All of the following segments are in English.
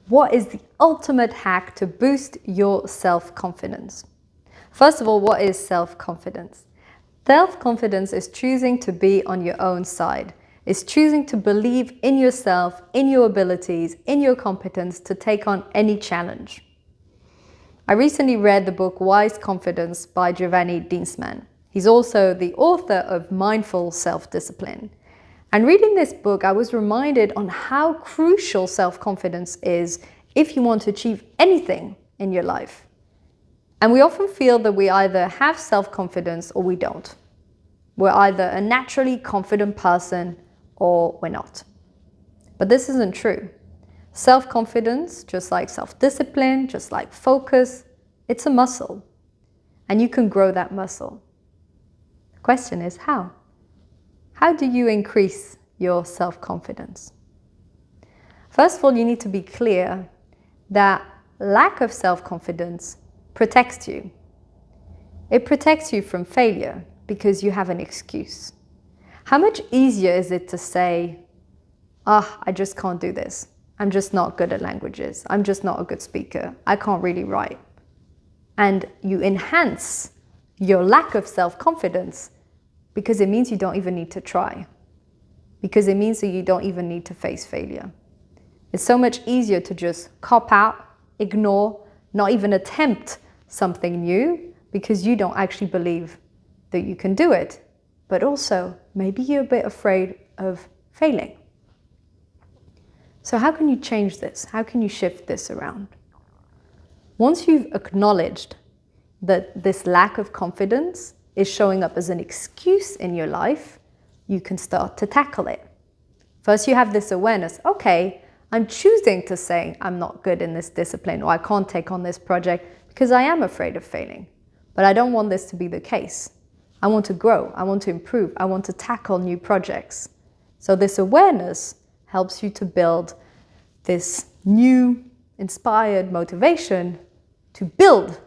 What is the ultimate hack to boost your self-confidence? First of all, what is self-confidence? Self-confidence is choosing to be on your own side. It's choosing to believe in yourself, in your abilities, in your competence to take on any challenge. I recently read the book Wise Confidence by Giovanni Dienstmann. He's also the author of Mindful Self-Discipline. And reading this book, I was reminded on how crucial self-confidence is if you want to achieve anything in your life. And we often feel that we either have self-confidence or we don't. We're either a naturally confident person or we're not. But this isn't true. Self-confidence, just like self-discipline, just like focus, it's a muscle. And you can grow that muscle. The question is how? How do you increase your self-confidence? First of all, you need to be clear that lack of self-confidence protects you. It protects you from failure because you have an excuse. How much easier is it to say, I just can't do this. I'm just not good at languages. I'm just not a good speaker. I can't really write. And you enhance your lack of self-confidence because it means you don't even need to try. Because it means that you don't even need to face failure. It's so much easier to just cop out, ignore, not even attempt something new because you don't actually believe that you can do it. But also, maybe you're a bit afraid of failing. So how can you change this? How can you shift this around? Once you've acknowledged that this lack of confidence is showing up as an excuse in your life, you can start to tackle it. First, you have this awareness. Okay, I'm choosing to say I'm not good in this discipline or I can't take on this project because I am afraid of failing. But I don't want this to be the case. I want to grow. I want to improve. I want to tackle new projects. So this awareness helps you to build this new, inspired motivation to build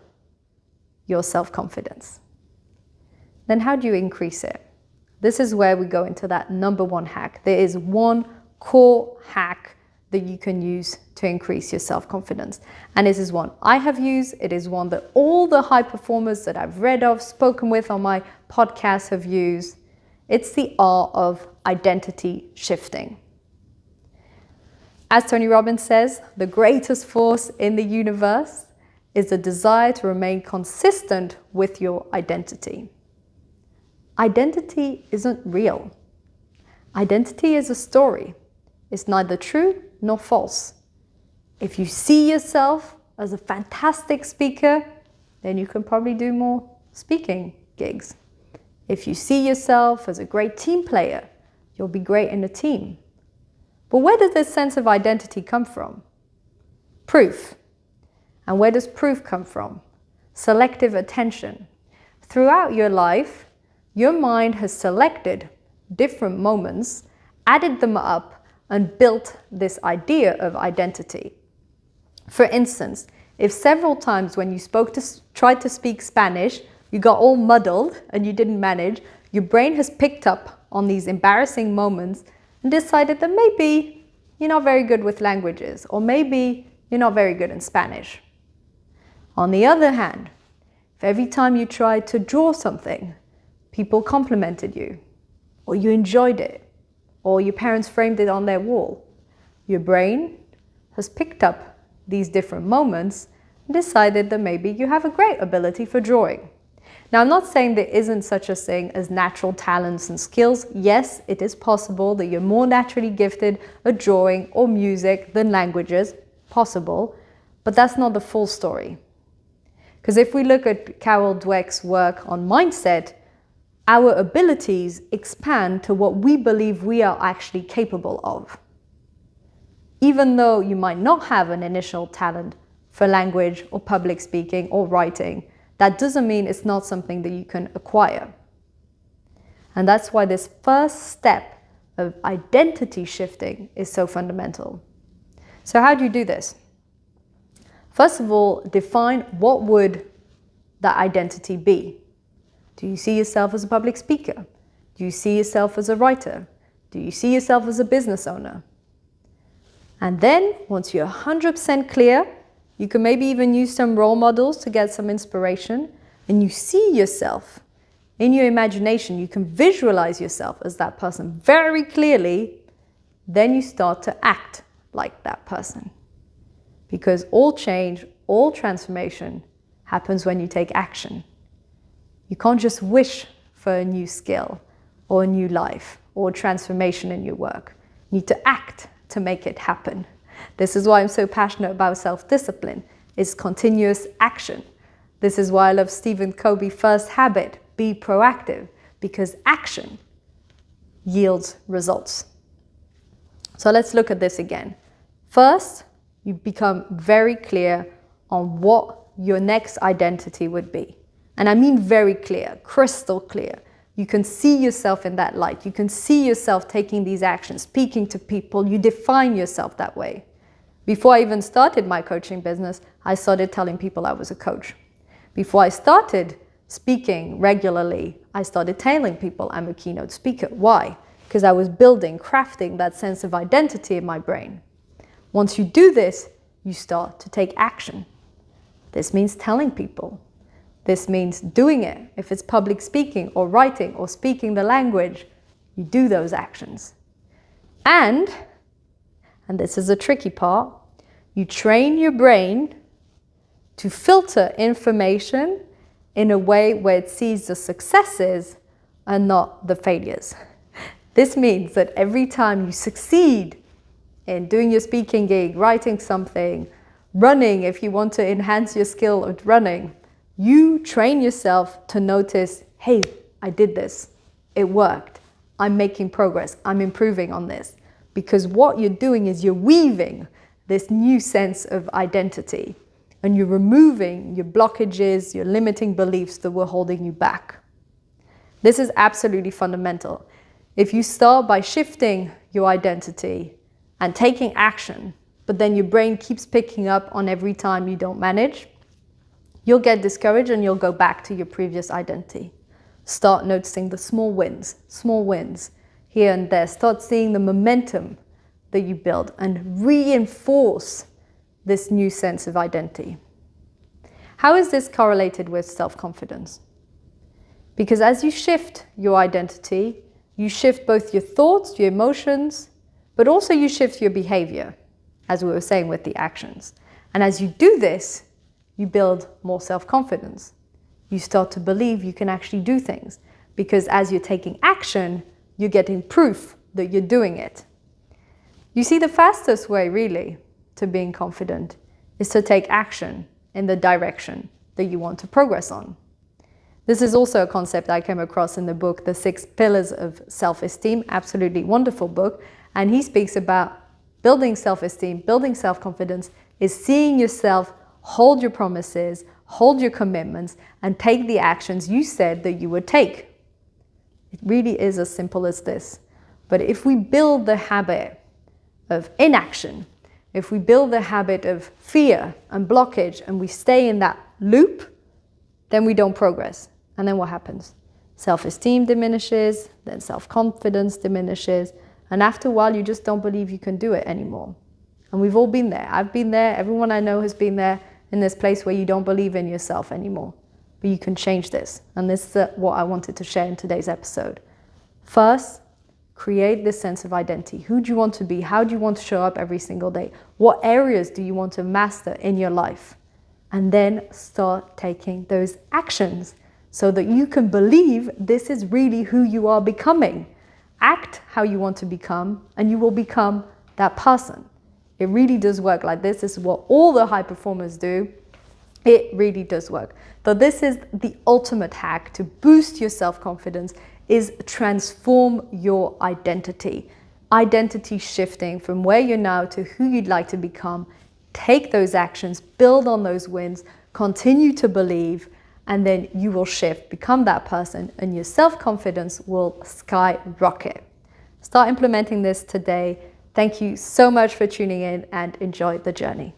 your self-confidence. Then how do you increase it? This is where we go into that number one hack. There is one core hack that you can use to increase your self-confidence. And this is one I have used. It is one that all the high performers that I've read of, spoken with on my podcast have used. It's the art of identity shifting. As Tony Robbins says, the greatest force in the universe is the desire to remain consistent with your identity. Identity isn't real. Identity is a story. It's neither true nor false. If you see yourself as a fantastic speaker, then you can probably do more speaking gigs. If you see yourself as a great team player, you'll be great in a team. But where does this sense of identity come from? Proof. And where does proof come from? Selective attention. Throughout your life, your mind has selected different moments, added them up, and built this idea of identity. For instance, if several times when you tried to speak Spanish, you got all muddled and you didn't manage, your brain has picked up on these embarrassing moments and decided that maybe you're not very good with languages, or maybe you're not very good in Spanish. On the other hand, if every time you tried to draw something, people complimented you, or you enjoyed it, or your parents framed it on their wall, your brain has picked up these different moments and decided that maybe you have a great ability for drawing. Now, I'm not saying there isn't such a thing as natural talents and skills. Yes, it is possible that you're more naturally gifted at drawing or music than languages, possible, but that's not the full story. Because if we look at Carol Dweck's work on mindset, our abilities expand to what we believe we are actually capable of. Even though you might not have an initial talent for language or public speaking or writing, that doesn't mean it's not something that you can acquire. And that's why this first step of identity shifting is so fundamental. So how do you do this? First of all, define what would that identity be. Do you see yourself as a public speaker? Do you see yourself as a writer? Do you see yourself as a business owner? And then once you're 100% clear, you can maybe even use some role models to get some inspiration, and you see yourself in your imagination, you can visualize yourself as that person very clearly, then you start to act like that person. Because all change, all transformation happens when you take action. You can't just wish for a new skill or a new life or transformation in your work. You need to act to make it happen. This is why I'm so passionate about self-discipline. It's continuous action. This is why I love Stephen Covey's first habit, be proactive, because action yields results. So let's look at this again. First, you become very clear on what your next identity would be. And I mean very clear, crystal clear. You can see yourself in that light. You can see yourself taking these actions, speaking to people. You define yourself that way. Before I even started my coaching business, I started telling people I was a coach. Before I started speaking regularly, I started telling people I'm a keynote speaker. Why? Because I was building, crafting that sense of identity in my brain. Once you do this, you start to take action. This means telling people. This means doing it. If it's public speaking or writing or speaking the language, you do those actions. And this is a tricky part, you train your brain to filter information in a way where it sees the successes and not the failures. This means that every time you succeed in doing your speaking gig, writing something, running, if you want to enhance your skill of running, you train yourself to notice, hey, I did this. It worked. I'm making progress. I'm improving on this. Because what you're doing is you're weaving this new sense of identity, and you're removing your blockages, your limiting beliefs that were holding you back. This is absolutely fundamental. If you start by shifting your identity and taking action, but then your brain keeps picking up on every time you don't manage, you'll get discouraged and you'll go back to your previous identity. Start noticing the small wins here and there. Start seeing the momentum that you build and reinforce this new sense of identity. How is this correlated with self-confidence? Because as you shift your identity, you shift both your thoughts, your emotions, but also you shift your behavior, as we were saying with the actions. And as you do this, you build more self-confidence. You start to believe you can actually do things, because as you're taking action, you're getting proof that you're doing it. You see, the fastest way really to being confident is to take action in the direction that you want to progress on. This is also a concept I came across in the book, The 6 Pillars of Self-Esteem, absolutely wonderful book. And he speaks about building self-esteem, building self-confidence is seeing yourself hold your promises, hold your commitments, and take the actions you said that you would take. It really is as simple as this. But if we build the habit of inaction, if we build the habit of fear and blockage and we stay in that loop, then we don't progress. And then what happens? Self-esteem diminishes, then self-confidence diminishes, and after a while you just don't believe you can do it anymore. And we've all been there. I've been there. Everyone I know has been there, in this place where you don't believe in yourself anymore. But you can change this. And this is what I wanted to share in today's episode. First, create this sense of identity. Who do you want to be? How do you want to show up every single day? What areas do you want to master in your life? And then start taking those actions so that you can believe this is really who you are becoming. Act how you want to become, and you will become that person. It really does work like this. This is what all the high performers do. It really does work. So this is the ultimate hack to boost your self-confidence, is transform your identity. Identity shifting from where you're now to who you'd like to become. Take those actions, build on those wins, continue to believe, and then you will shift, become that person, and your self-confidence will skyrocket. Start implementing this today. Thank you so much for tuning in, and enjoy the journey.